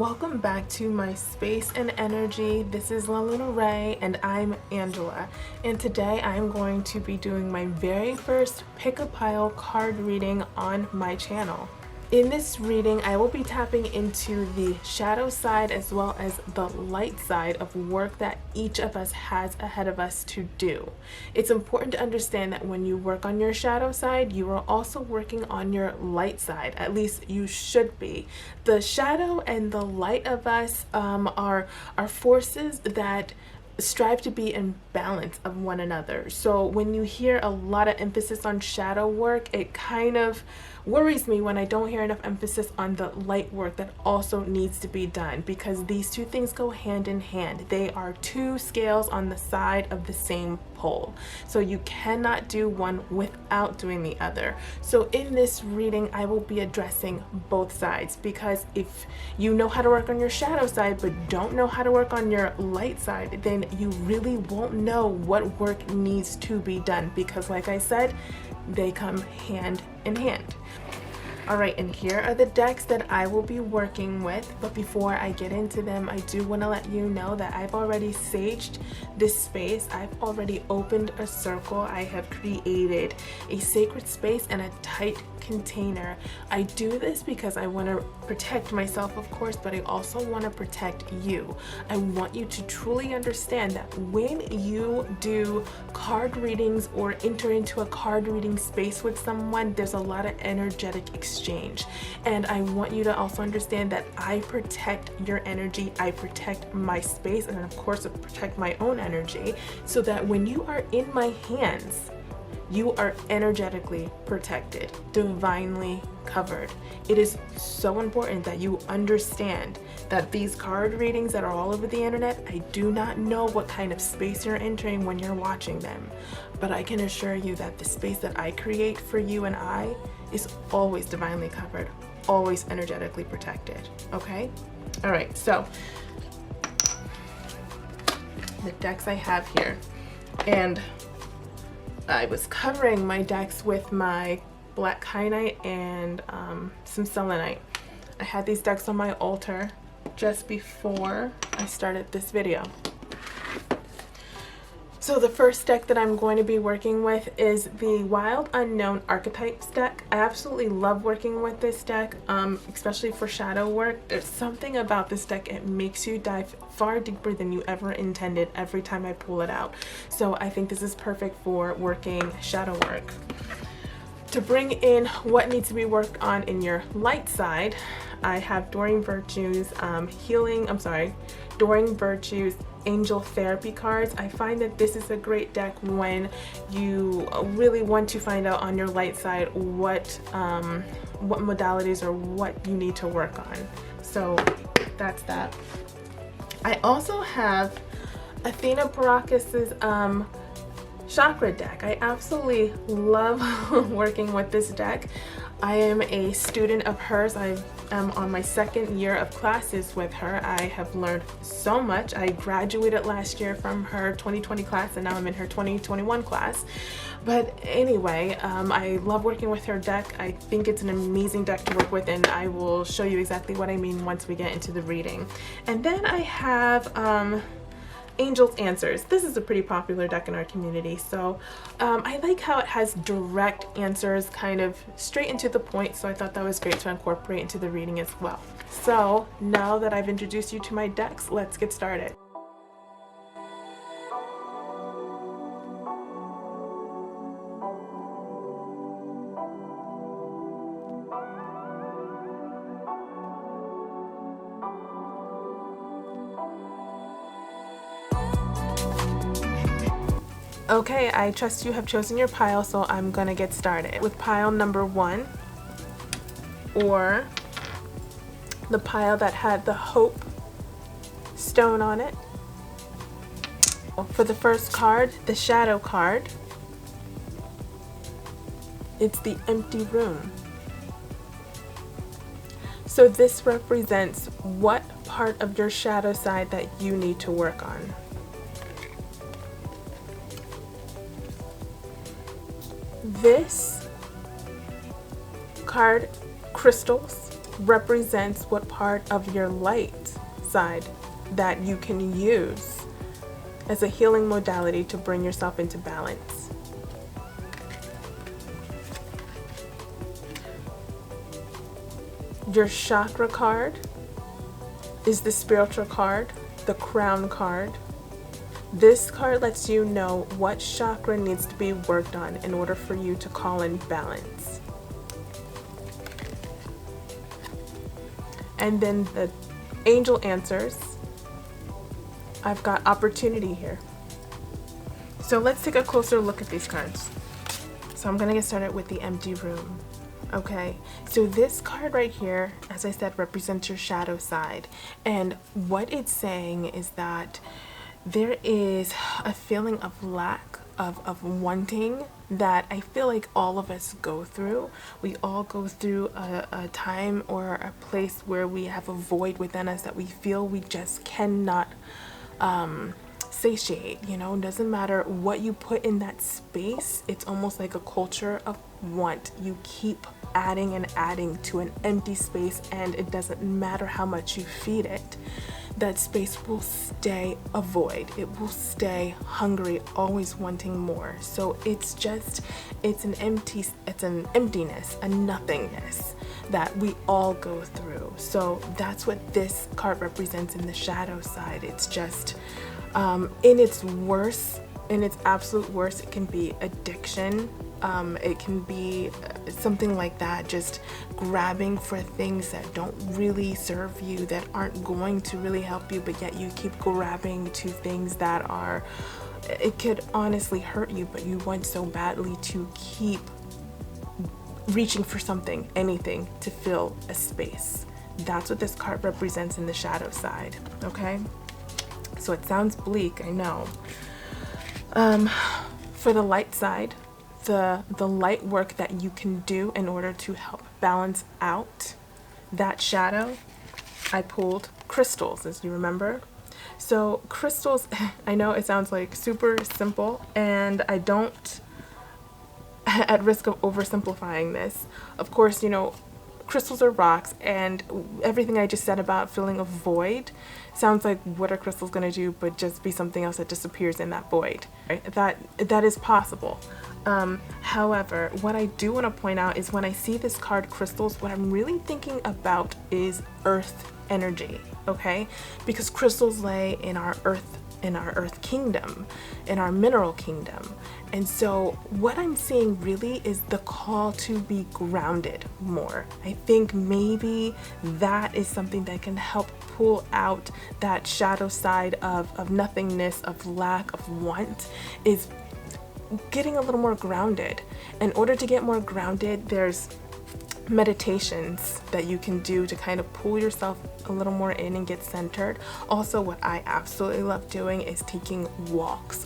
Welcome back to my Space and Energy. This is La Luna Ray and I'm Angela. And today I'm going to be doing my very first pick a pile card reading on my channel. In this reading, I will be tapping into the shadow side as well as the light side of work that each of us has ahead of us to do. It's important to understand that when you work on your shadow side, you are also working on your light side. At least you should be. The shadow and the light of us are forces that strive to be in balance of one another. So when you hear a lot of emphasis on shadow work, it kind of worries me when I don't hear enough emphasis on the light work that also needs to be done, because these two things go hand in hand. They are two scales on the side of the same pole. So you cannot do one without doing the other. So in this reading, I will be addressing both sides, because if you know how to work on your shadow side but don't know how to work on your light side, then you really won't know what work needs to be done, because like I said, they come hand in hand. Alright, and here are the decks that I will be working with, but before I get into them, I do want to let you know that I've already saged this space. I've already opened a circle. I have created a sacred space and a tight container. I do this because I want to protect myself, of course, but I also want to protect you. I want you to truly understand that when you do card readings or enter into a card reading space with someone, there's a lot of energetic exchange. And I want you to also understand that I protect your energy, I protect my space, and of course I protect my own energy, so that when you are in my hands, you are energetically protected, divinely covered. It is so important that you understand that these card readings that are all over the internet, I do not know what kind of space you're entering when you're watching them, but I can assure you that the space that I create for you and I is always divinely covered, always energetically protected, okay? All right, so the decks I have here, and I was covering my decks with my black kyanite and some selenite. I had these decks on my altar just before I started this video. So the first deck that I'm going to be working with is the Wild Unknown Archetypes deck. I absolutely love working with this deck, especially for shadow work. There's something about this deck, it makes you dive far deeper than you ever intended every time I pull it out. So I think this is perfect for working shadow work. To bring in what needs to be worked on in your light side, I have Doreen Virtue's Doreen Virtue's Angel Therapy cards. I find that this is a great deck when you really want to find out on your light side what modalities or what you need to work on. So that's that. I also have Athena Barakis's chakra deck. I absolutely love working with this deck. I am a student of hers. I am on my second year of classes with her. I have learned so much. I graduated last year from her 2020 class and now I'm in her 2021 class. But anyway, I love working with her deck. I think it's an amazing deck to work with, and I will show you exactly what I mean once we get into the reading. And then I have Angel's Answers. This is a pretty popular deck in our community, so I like how it has direct answers, kind of straight into the point, so I thought that was great to incorporate into the reading as well. So now that I've introduced you to my decks, let's get started. Okay, I trust you have chosen your pile, so I'm gonna get started with pile number 1, or the pile that had the Hope stone on it. For the first card, the shadow card, it's the Empty Room. So this represents what part of your shadow side that you need to work on. This card, crystals, represents what part of your light side that you can use as a healing modality to bring yourself into balance. Your chakra card is the spiritual card, the crown card. This card lets you know what chakra needs to be worked on in order for you to call in balance. And then the angel answers. I've got opportunity here. So let's take a closer look at these cards. So I'm gonna get started with the empty room. Okay, so this card right here, as I said, represents your shadow side. And what it's saying is that there is a feeling of lack of wanting that I feel like all of us go through. We all go through a time or a place where we have a void within us that we feel we just cannot satiate. You know, it doesn't matter what you put in that space. It's almost like a culture of want. You keep adding and adding to an empty space, and it doesn't matter how much you feed it. That space will stay a void. It will stay hungry, always wanting more. So it's an emptiness, a nothingness that we all go through. So that's what this card represents in the shadow side. It's just in its absolute worst, it can be addiction. It can be something like that, just grabbing for things that don't really serve you, that aren't going to really help you, but yet you keep grabbing to things that it could honestly hurt you, but you want so badly to keep reaching for something, anything to fill a space. That's what this card represents in the shadow side, okay? So it sounds bleak, I know. For the light side, the light work that you can do in order to help balance out that shadow, I pulled crystals, as you remember. So crystals, I know it sounds like super simple, and I don't, at risk of oversimplifying this, of course, you know, crystals are rocks, and everything I just said about filling a void sounds like, what are crystals going to do but just be something else that disappears in that void, right? That is possible. However, what I do want to point out is when I see this card crystals, what I'm really thinking about is earth energy, okay? Because crystals lay in our earth kingdom, in our mineral kingdom. And so what I'm seeing really is the call to be grounded more. I think maybe that is something that can help pull out that shadow side of nothingness, of lack, of want, is getting a little more grounded. In order to get more grounded, there's meditations that you can do to kind of pull yourself a little more in and get centered. Also, what I absolutely love doing is taking walks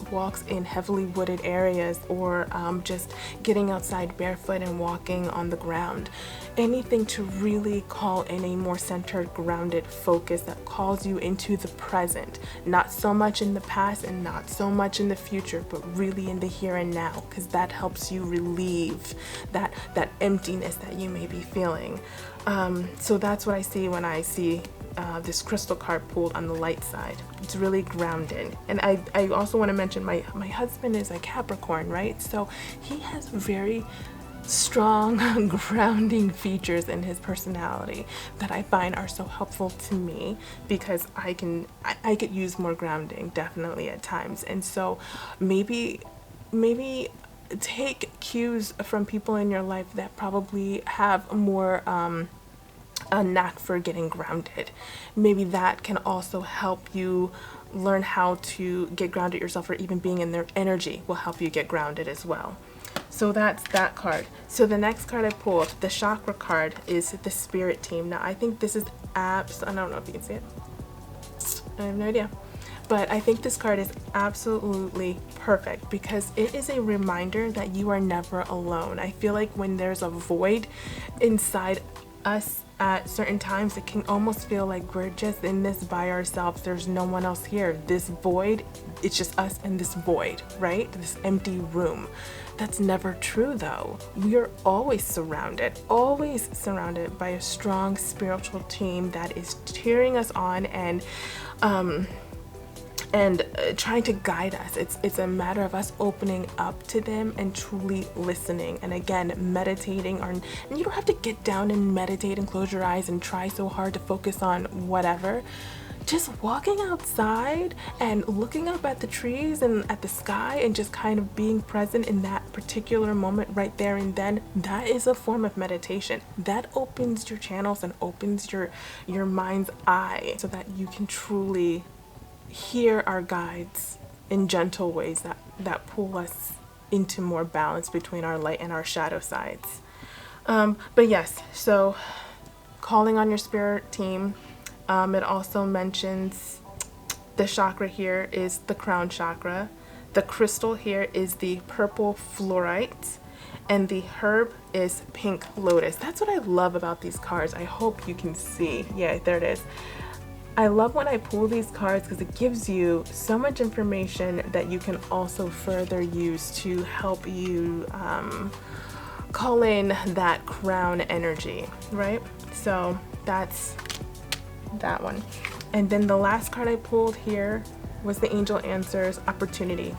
in heavily wooded areas, or just getting outside barefoot and walking on the ground. Anything to really call in a more centered, grounded focus that calls you into the present, not so much in the past and not so much in the future, but really in the here and now, because that helps you relieve that emptiness that you may be feeling. So that's what I see when I see this crystal card pulled on the light side. It's really grounded. And I also want to mention my husband is a Capricorn, right? So he has very strong grounding features in his personality that I find are so helpful to me, because I could use more grounding definitely at times. And so maybe take cues from people in your life that probably have more a knack for getting grounded. Maybe that can also help you learn how to get grounded yourself, or even being in their energy will help you get grounded as well. So that's that card. So the next card I pulled, the chakra card, is the spirit team. Now I think this is I don't know if you can see it. I have no idea. But I think this card is absolutely perfect, because it is a reminder that you are never alone. I feel like when there's a void inside us at certain times it can almost feel like we're just in this by ourselves. There's no one else here. This void, it's just us and this void, right? This empty room. That's never true though. We are always surrounded by a strong spiritual team that is cheering us on and trying to guide us. It's a matter of us opening up to them and truly listening, and again meditating. And you don't have to get down and meditate and close your eyes and try so hard to focus on whatever. Just walking outside and looking up at the trees and at the sky and just kind of being present in that particular moment right there and then, that is a form of meditation. That opens your channels and opens your mind's eye so that you can truly hear our guides in gentle ways that pull us into more balance between our light and our shadow sides. But yes, so calling on your spirit team. It also mentions the chakra here is the crown chakra. The crystal here is the purple fluorite, and the herb is pink lotus. That's what I love about these cards. I hope you can see. Yeah, there it is. I love when I pull these cards because it gives you so much information that you can also further use to help you call in that crown energy, right? So that's that one. And then the last card I pulled here was the Angel Answers Opportunity.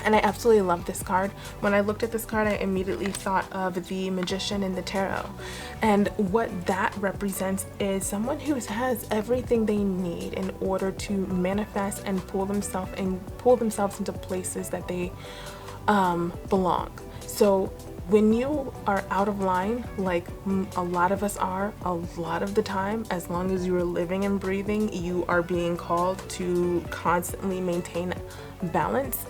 And I absolutely love this card. When I looked at this card, I immediately thought of the Magician in the Tarot. And what that represents is someone who has everything they need in order to manifest and pull themselves into places that they belong. So when you are out of line, like a lot of us are a lot of the time, as long as you are living and breathing, you are being called to constantly maintain balance.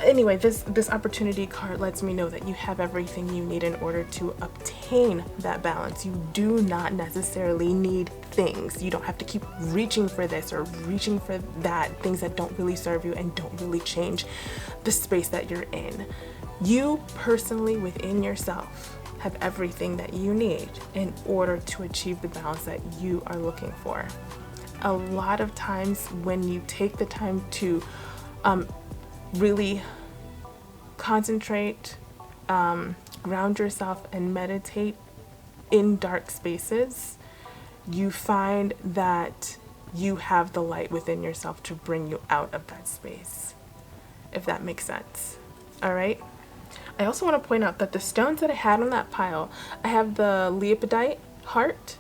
Anyway, this opportunity card lets me know that you have everything you need in order to obtain that balance. You do not necessarily need things. You don't have to keep reaching for this or reaching for that, things that don't really serve you and don't really change the space that you're in. You personally within yourself have everything that you need in order to achieve the balance that you are looking for. A lot of times when you take the time to really concentrate, ground yourself and meditate in dark spaces, you find that you have the light within yourself to bring you out of that space, if that makes sense. All right. I also want to point out that the stones that I had on that pile, I have the Leopardite heart.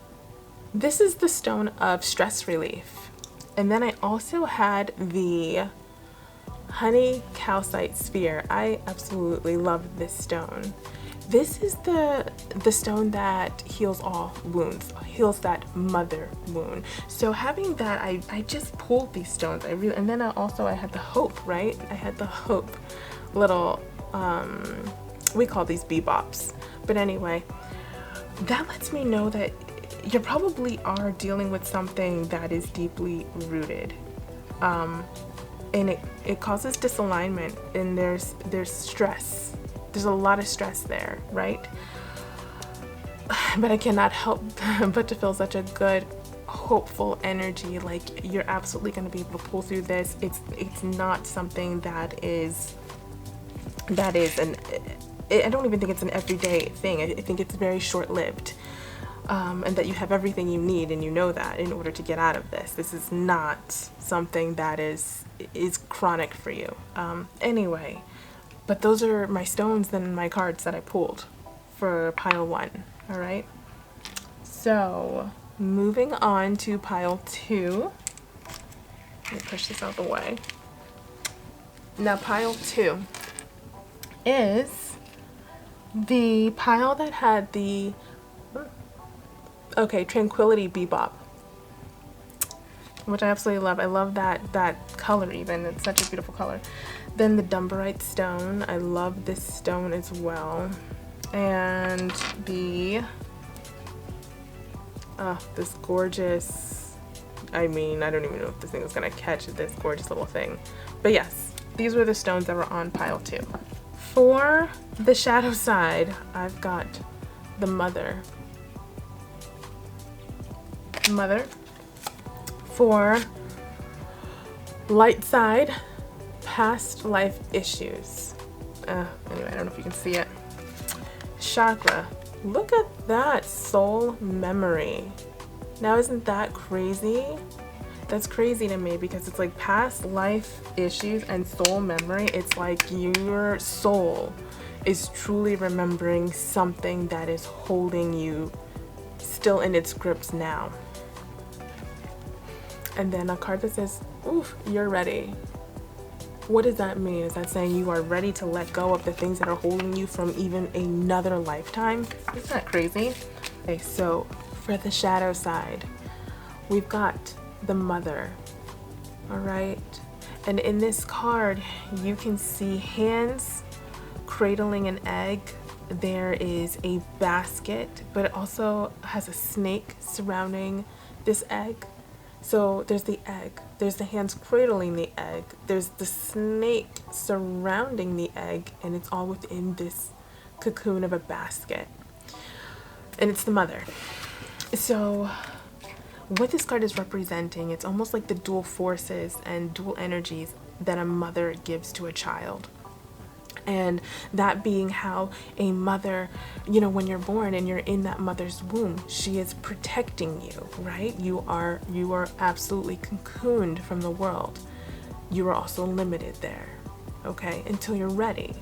This is the stone of stress relief. And then I also had the honey calcite sphere. I absolutely love this stone. This is the stone that heals all wounds, heals that mother wound. So having that, I just pulled these stones. And then I had the hope, right? I had the hope little, we call these bebops. But anyway, that lets me know that you probably are dealing with something that is deeply rooted. And it causes disalignment, and there's stress. There's a lot of stress there, right? But I cannot help but to feel such a good, hopeful energy. Like, you're absolutely going to be able to pull through this. It's not something that is I don't even think it's an everyday thing. I think it's very short-lived. And that you have everything you need, and you know that in order to get out of this. This is not something that is chronic for you. Anyway, but those are my stones and my cards that I pulled for pile 1. All right. So moving on to pile 2. Let me push this out of the way. Now pile 2 is the pile that had the Tranquility bebop, which I absolutely love. I love that color even. It's such a beautiful color. Then the Dumbarite stone. I love this stone as well. And the this gorgeous, I mean, I don't even know if this thing is gonna catch this gorgeous little thing. But yes, these were the stones that were on pile 2. For the shadow side, I've got the Mother. mother. For light side, past life issues. Anyway, I don't know if you can see it. Chakra. Look at that, soul memory. Now, isn't that crazy? That's crazy to me because it's like past life issues and soul memory. It's like your soul is truly remembering something that is holding you still in its grips now. And then a card that says, oof, you're ready. What does that mean? Is that saying you are ready to let go of the things that are holding you from even another lifetime? Isn't that crazy? Okay, so for the shadow side, we've got the mother, all right? And in this card, you can see hands cradling an egg. There is a basket, but it also has a snake surrounding this egg. So there's the egg, there's the hands cradling the egg, there's the snake surrounding the egg, and it's all within this cocoon of a basket. And it's the mother. So what this card is representing, it's almost like the dual forces and dual energies that a mother gives to a child. And that being how a mother, you know, when you're born and you're in that mother's womb, she is protecting you, right? You are absolutely cocooned from the world. You are also limited there, okay, until you're ready.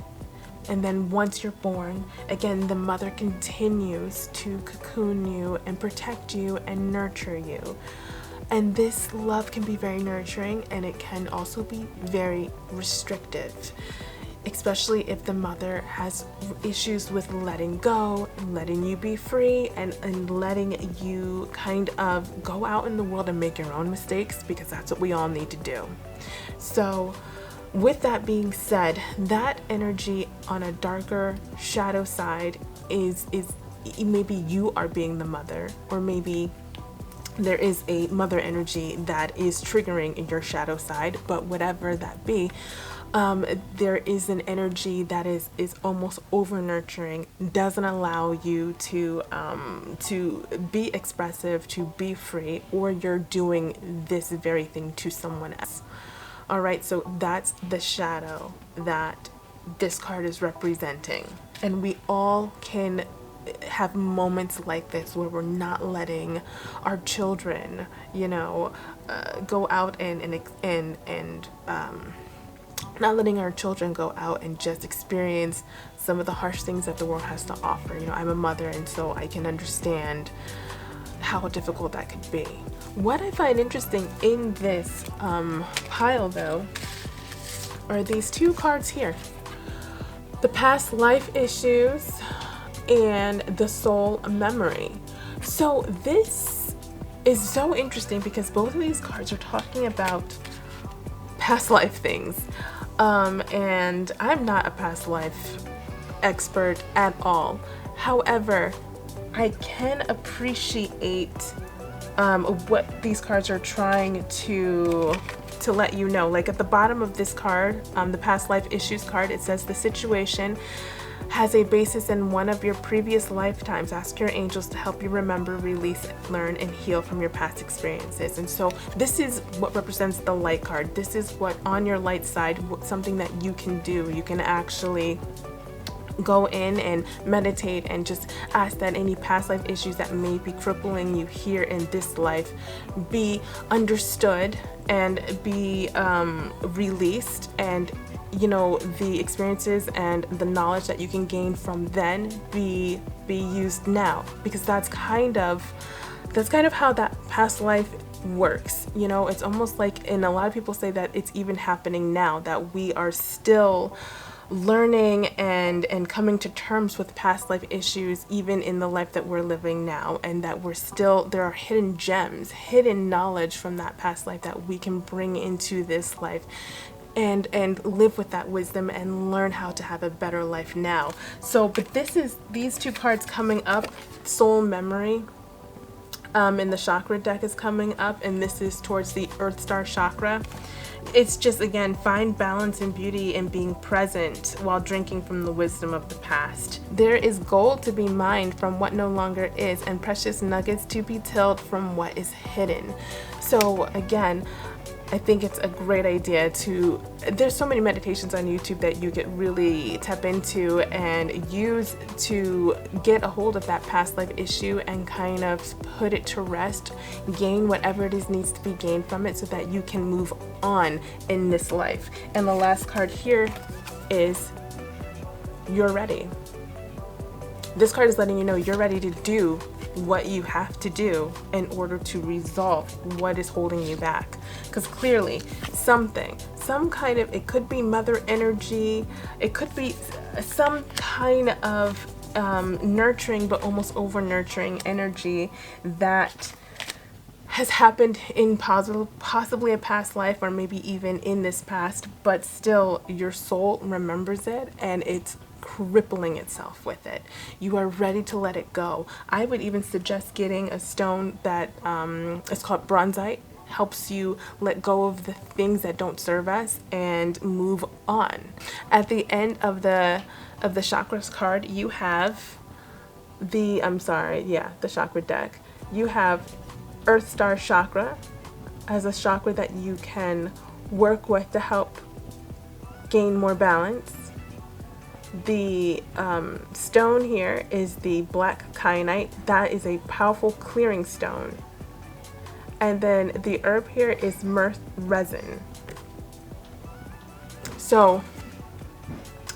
And then once you're born, again, the mother continues to cocoon you and protect you and nurture you. And this love can be very nurturing, and it can also be very restrictive, especially if the mother has issues with letting go, letting you be free, and letting you kind of go out in the world and make your own mistakes, because that's what we all need to do. So with that being said, that energy on a darker shadow side is maybe you are being the mother, or maybe there is a mother energy that is triggering in your shadow side. But whatever that be, there is an energy that is almost over nurturing, doesn't allow you to be expressive, to be free, or you're doing this very thing to someone else. All right, so that's the shadow that this card is representing. And we all can have moments like this where we're not letting our children, you know, go out and not letting our children go out and just experience some of the harsh things that the world has to offer. You know, I'm a mother, and so I can understand how difficult that could be. What I find interesting in this pile, though, are these two cards here. The past life issues and the soul memory. So this is so interesting because both of these cards are talking about past life things. And I'm not a past life expert at all. However, I can appreciate what these cards are trying to let you know. Like at the bottom of this card, the past life issues card, it says the situation has a basis in one of your previous lifetimes. Ask your angels to help you remember, release, learn, and heal from your past experiences. And so this is what represents the light card. This is what on your light side, something that you can do. You can actually go in and meditate and just ask that any past life issues that may be crippling you here in this life be understood and be released, and you know, the experiences and the knowledge that you can gain from then be used now, because that's kind of how that past life works. You know, it's almost like, and a lot of people say that it's even happening now, that we are still learning and coming to terms with past life issues even in the life that we're living now, and that we're still, there are hidden gems, hidden knowledge from that past life that we can bring into this life and live with that wisdom and learn how to have a better life now. So, but these two cards coming up, soul memory, in the chakra deck is coming up, and this is towards the Earth Star chakra. it's just, again, find balance and beauty in being present while drinking from the wisdom of the past. There is gold to be mined from what no longer is, and precious nuggets to be tilled from what is hidden. So again, I think it's a great idea to, there's so many meditations on YouTube that you could really tap into and use to get a hold of that past life issue and kind of put it to rest, gain whatever it is needs to be gained from it so that you can move on in this life. And the last card here is you're ready. This card is letting you know you're ready to do what you have to do in order to resolve what is holding you back. Because clearly some kind of, it could be mother energy, it could be some kind of nurturing but almost over nurturing energy that has happened in possibly a past life, or maybe even in this past, but still your soul remembers it and it's crippling itself with it. You are ready to let it go. I would even suggest getting a stone that is called bronzite. Helps you let go of the things that don't serve us and move on. At the end of the chakras card, you have the chakra deck. You have Earth Star chakra as a chakra that you can work with to help gain more balance. The stone here is the black kyanite. That is a powerful clearing stone. And then the herb here is myrrh resin. So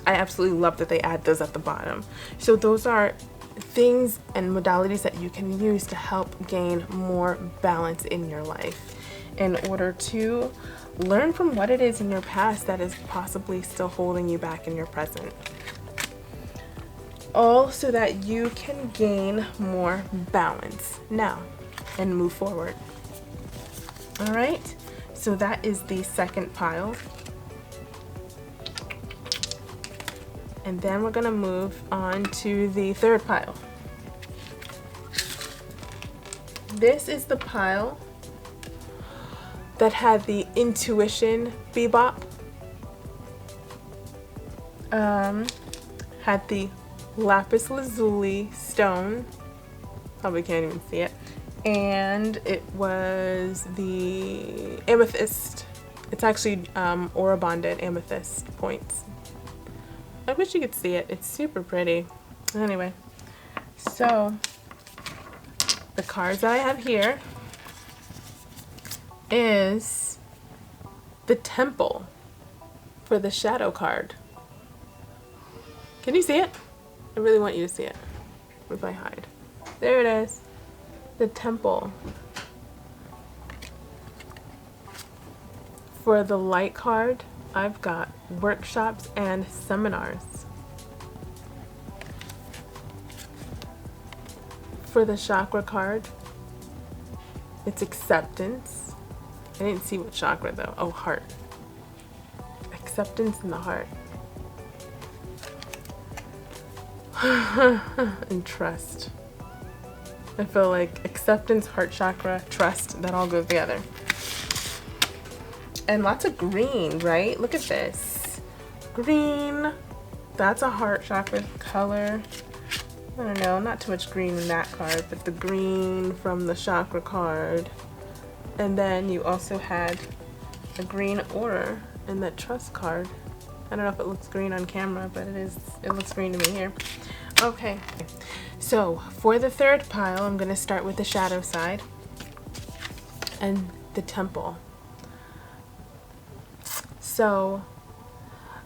I absolutely love that they add those at the bottom. So those are things and modalities that you can use to help gain more balance in your life in order to learn from what it is in your past that is possibly still holding you back in your present. All so that you can gain more balance now and move forward. All right, so that is the second pile. And then we're gonna move on to the third pile. This is the pile that had the intuition bebop, had the lapis lazuli stone, probably can't even see it, and it was the amethyst. It's actually aura bonded amethyst points. I wish you could see it. It's super pretty. Anyway, so the cards that I have here is the Temple for the shadow card. Can you see it? I really want you to see it. What if I hide? There it is. The Temple. For the light card, I've got workshops and seminars. For the chakra card, it's acceptance. I didn't see what chakra though. Oh, heart. Acceptance in the heart. And trust. I feel like acceptance, heart chakra, trust, that all goes together. And lots of green, right? Look at this. Green. That's a heart chakra color. I don't know, not too much green in that card, but the green from the chakra card. And then you also had a green aura in that trust card. I don't know if it looks green on camera, but it looks green to me here. Okay, so for the third pile, I'm gonna start with the shadow side and the Temple. So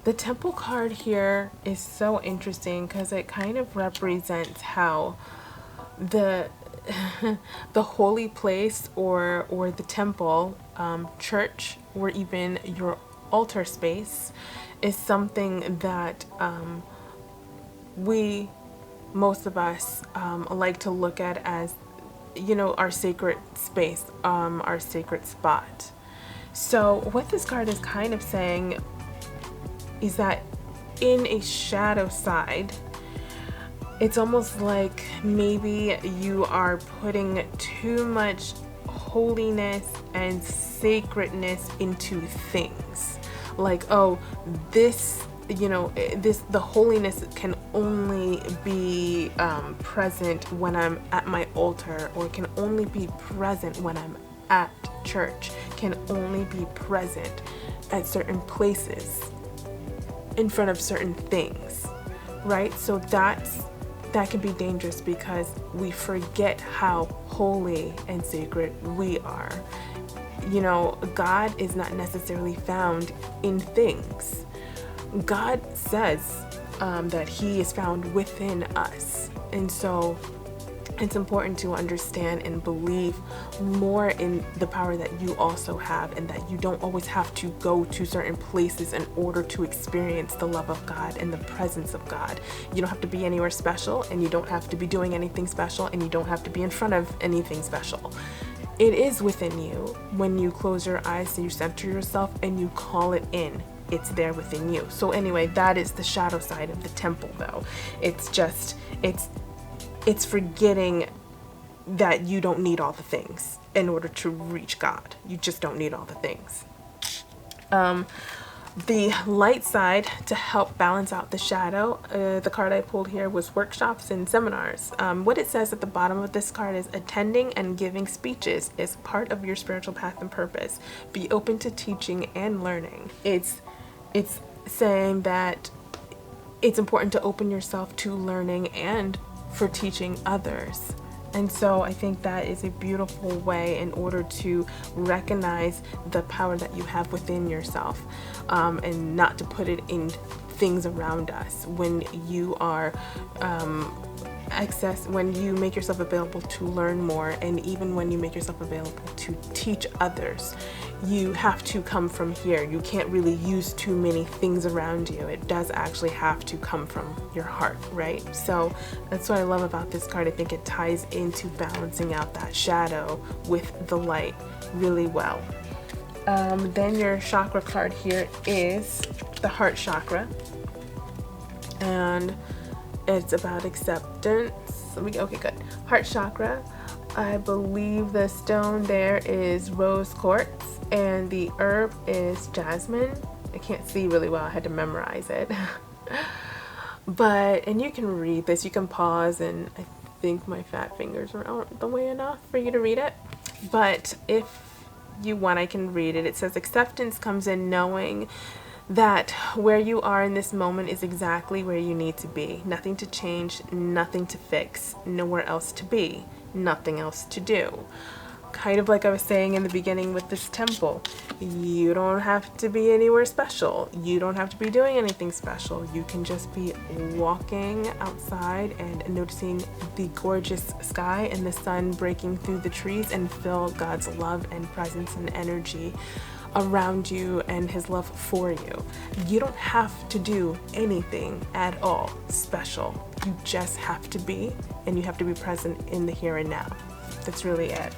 the Temple card here is so interesting because it kind of represents how the the holy place or the temple, church, or even your altar space is something that most of us like to look at as, you know, our sacred space, our sacred spot. So what this card is kind of saying is that in a shadow side, it's almost like maybe you are putting too much holiness and sacredness into things. Like, oh, this, you know, the holiness can only be present when I'm at my altar, or can only be present when I'm at church, can only be present at certain places, in front of certain things, right? So that can be dangerous, because we forget how holy and sacred we are. You know, God is not necessarily found in things. God says that He is found within us. And so it's important to understand and believe more in the power that you also have, and that you don't always have to go to certain places in order to experience the love of God and the presence of God. You don't have to be anywhere special, and you don't have to be doing anything special, and you don't have to be in front of anything special. It is within you. When you close your eyes and you center yourself and you call it in, it's there within you. So anyway, that is the shadow side of the temple, though. It's just, it's forgetting that you don't need all the things in order to reach God. You just don't need all the things. The light side, to help balance out the shadow, the card I pulled here was workshops and seminars. What it says at the bottom of this card is attending and giving speeches is part of your spiritual path and purpose. Be open to teaching and learning. It's saying that it's important to open yourself to learning and for teaching others. And so I think that is a beautiful way in order to recognize the power that you have within yourself, and not to put it in things around us. When you are when you make yourself available to learn more, and even when you make yourself available to teach others, you have to come from here. You can't really use too many things around you. It does actually have to come from your heart, right? So that's what I love about this card. I think it ties into balancing out that shadow with the light really well. Then your chakra card here is the heart chakra, and it's about acceptance. Okay, good. Heart chakra. I believe the stone there is rose quartz, and the herb is jasmine. I can't see really well. I had to memorize it. And you can read this. You can pause, and I think my fat fingers aren't the way enough for you to read it. But if you want, I can read it. It says acceptance comes in knowing that where you are in this moment is exactly where you need to be. Nothing to change, nothing to fix, nowhere else to be, nothing else to do. Kind of like I was saying in the beginning with this temple, you don't have to be anywhere special. You don't have to be doing anything special. You can just be walking outside and noticing the gorgeous sky and the sun breaking through the trees, and feel God's love and presence and energy around you and His love for you. You don't have to do anything at all special. You just have to be, and you have to be present in the here and now. That's really it.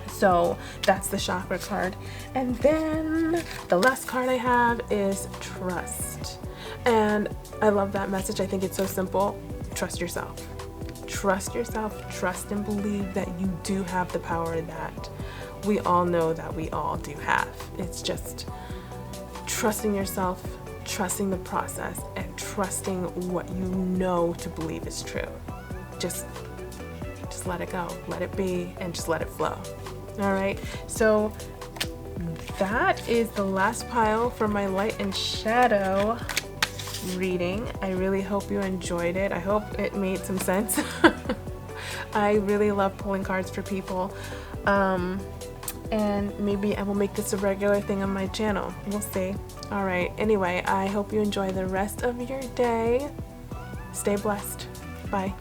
So that's the chakra card. And then the last card I have is trust. And I love that message. I think it's so simple. Trust yourself. Trust yourself. Trust and believe that you do have the power that we all know that we all do have. It's just trusting yourself, trusting the process, and trusting what you know to believe is true. Just let it go, let it be, and just let it flow. All right, so that is the last pile for my light and shadow reading. I really hope you enjoyed it. I hope it made some sense. I really love pulling cards for people. And maybe I will make this a regular thing on my channel. We'll see. All right. Anyway, I hope you enjoy the rest of your day. Stay blessed. Bye.